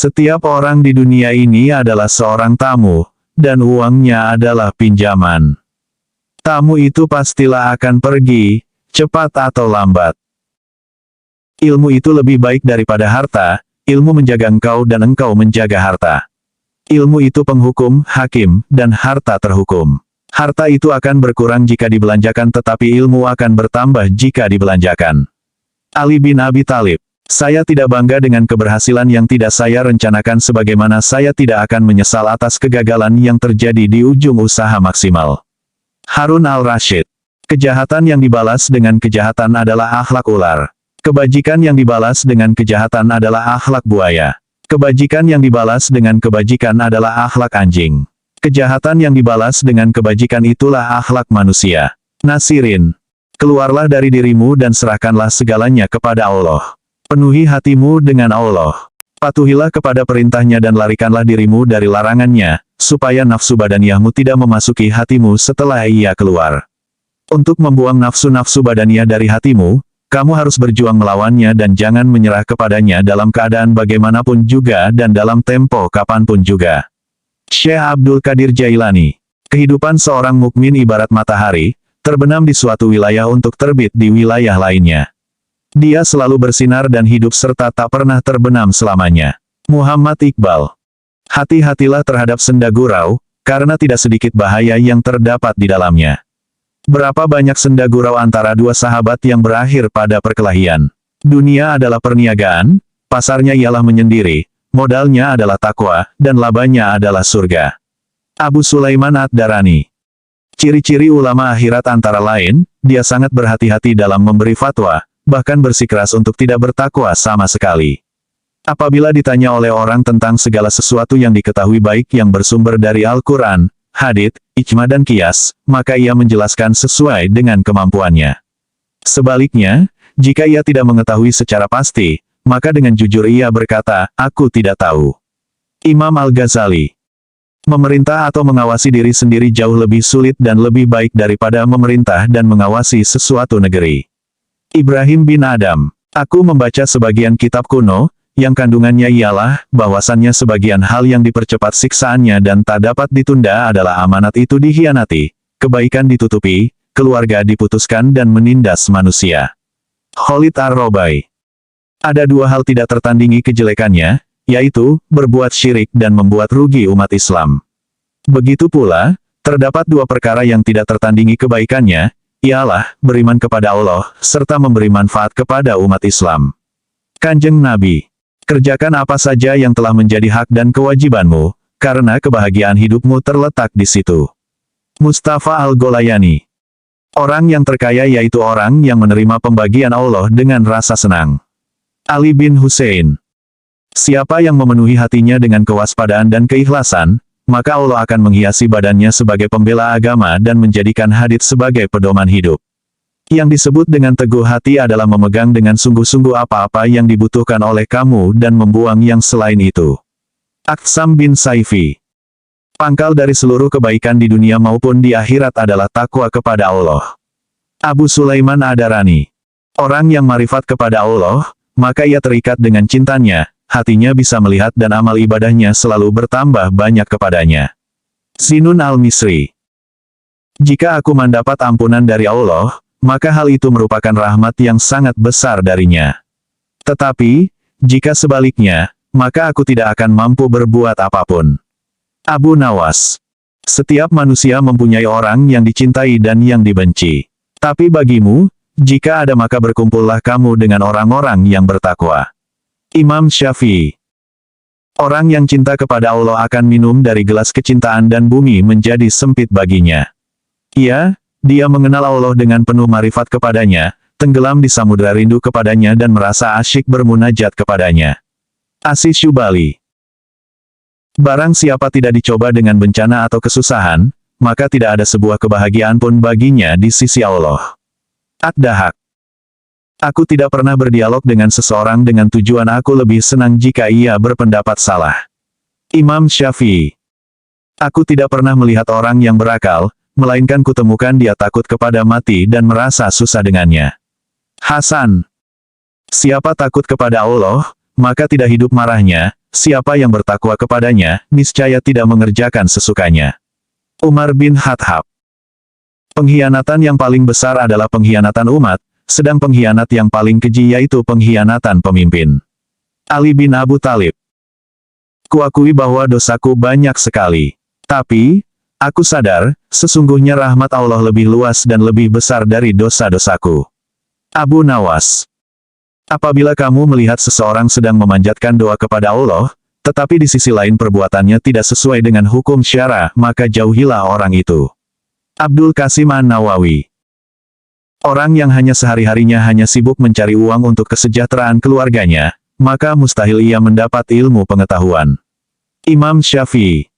Setiap orang di dunia ini adalah seorang tamu, dan uangnya adalah pinjaman. Tamu itu pastilah akan pergi, cepat atau lambat. Ilmu itu lebih baik daripada harta, ilmu menjaga engkau dan engkau menjaga harta. Ilmu itu penghukum, hakim, dan harta terhukum. Harta itu akan berkurang jika dibelanjakan tetapi ilmu akan bertambah jika dibelanjakan. Ali bin Abi Thalib. Saya tidak bangga dengan keberhasilan yang tidak saya rencanakan sebagaimana saya tidak akan menyesal atas kegagalan yang terjadi di ujung usaha maksimal. Harun al-Rashid. Kejahatan yang dibalas dengan kejahatan adalah akhlak ular. Kebajikan yang dibalas dengan kejahatan adalah akhlak buaya. Kebajikan yang dibalas dengan kebajikan adalah akhlak anjing. Kejahatan yang dibalas dengan kebajikan itulah akhlak manusia. Nasirin. Keluarlah dari dirimu dan serahkanlah segalanya kepada Allah. Penuhi hatimu dengan Allah. Patuhilah kepada perintahnya dan larikanlah dirimu dari larangannya, supaya nafsu badaniyahmu tidak memasuki hatimu setelah ia keluar. Untuk membuang nafsu-nafsu badaniyah dari hatimu, kamu harus berjuang melawannya dan jangan menyerah kepadanya dalam keadaan bagaimanapun juga dan dalam tempo kapanpun juga. Syekh Abdul Qadir Jailani. Kehidupan seorang mukmin ibarat matahari, terbenam di suatu wilayah untuk terbit di wilayah lainnya. Dia selalu bersinar dan hidup serta tak pernah terbenam selamanya. Muhammad Iqbal. Hati-hatilah terhadap senda gurau, karena tidak sedikit bahaya yang terdapat di dalamnya. Berapa banyak senda gurau antara dua sahabat yang berakhir pada perkelahian. Dunia adalah perniagaan, pasarnya ialah menyendiri, modalnya adalah takwa, dan labanya adalah surga. Abu Sulaiman Ad-Darani. Ciri-ciri ulama akhirat antara lain, dia sangat berhati-hati dalam memberi fatwa, bahkan bersikeras untuk tidak bertakwa sama sekali. Apabila ditanya oleh orang tentang segala sesuatu yang diketahui baik yang bersumber dari Al-Quran, hadits, ijma dan qiyas, maka ia menjelaskan sesuai dengan kemampuannya. Sebaliknya, jika ia tidak mengetahui secara pasti, maka dengan jujur ia berkata, aku tidak tahu. Imam Al-Ghazali. Memerintah atau mengawasi diri sendiri jauh lebih sulit dan lebih baik daripada memerintah dan mengawasi sesuatu negeri. Ibrahim bin Adam. Aku membaca sebagian kitab kuno, yang kandungannya ialah, bahwasannya sebagian hal yang dipercepat siksaannya dan tak dapat ditunda adalah amanat itu dikhianati, kebaikan ditutupi, keluarga diputuskan dan menindas manusia. Khalid Ar-Robai. Ada dua hal tidak tertandingi kejelekannya, yaitu, berbuat syirik dan membuat rugi umat Islam. Begitu pula, terdapat dua perkara yang tidak tertandingi kebaikannya, ialah, beriman kepada Allah, serta memberi manfaat kepada umat Islam. Kanjeng Nabi. Kerjakan apa saja yang telah menjadi hak dan kewajibanmu, karena kebahagiaan hidupmu terletak di situ. Mustafa Al-Gholayani. Orang yang terkaya yaitu orang yang menerima pembagian Allah dengan rasa senang. Ali bin Hussein. Siapa yang memenuhi hatinya dengan kewaspadaan dan keikhlasan, maka Allah akan menghiasi badannya sebagai pembela agama dan menjadikan hadits sebagai pedoman hidup. Yang disebut dengan teguh hati adalah memegang dengan sungguh-sungguh apa-apa yang dibutuhkan oleh kamu dan membuang yang selain itu. Aqsam bin Saifi. Pangkal dari seluruh kebaikan di dunia maupun di akhirat adalah takwa kepada Allah. Abu Sulaiman Ad-Darani. Orang yang marifat kepada Allah, maka ia terikat dengan cintanya, hatinya bisa melihat dan amal ibadahnya selalu bertambah banyak kepadanya. Zinun Al-Misri. Jika aku mendapat ampunan dari Allah, maka hal itu merupakan rahmat yang sangat besar darinya. Tetapi, jika sebaliknya, maka aku tidak akan mampu berbuat apapun. Abu Nawas. Setiap manusia mempunyai orang yang dicintai dan yang dibenci. Tapi bagimu, jika ada maka berkumpullah kamu dengan orang-orang yang bertakwa. Imam Syafi'i. Orang yang cinta kepada Allah akan minum dari gelas kecintaan dan bumi menjadi sempit baginya. Dia mengenal Allah dengan penuh marifat kepadanya, tenggelam di samudera rindu kepadanya dan merasa asyik bermunajat kepadanya. Asy Syubali. Barang siapa tidak dicoba dengan bencana atau kesusahan, maka tidak ada sebuah kebahagiaan pun baginya di sisi Allah. Ad-Dahak. Aku tidak pernah berdialog dengan seseorang dengan tujuan aku lebih senang jika ia berpendapat salah. Imam Syafi'i. Aku tidak pernah melihat orang yang berakal, melainkan kutemukan dia takut kepada mati dan merasa susah dengannya. Hasan. Siapa takut kepada Allah, maka tidak hidup marahnya, siapa yang bertakwa kepadanya, niscaya tidak mengerjakan sesukanya. Umar bin Khattab. Pengkhianatan yang paling besar adalah pengkhianatan umat, sedang pengkhianat yang paling keji yaitu pengkhianatan pemimpin. Ali bin Abu Thalib. Kuakui bahwa dosaku banyak sekali. Tapi, aku sadar, sesungguhnya rahmat Allah lebih luas dan lebih besar dari dosa-dosaku. Abu Nawas. Apabila kamu melihat seseorang sedang memanjatkan doa kepada Allah, tetapi di sisi lain perbuatannya tidak sesuai dengan hukum syara, maka jauhilah orang itu. Abdul Qasim An-Nawawi. Orang yang hanya sehari-harinya hanya sibuk mencari uang untuk kesejahteraan keluarganya, maka mustahil ia mendapat ilmu pengetahuan. Imam Syafi'i.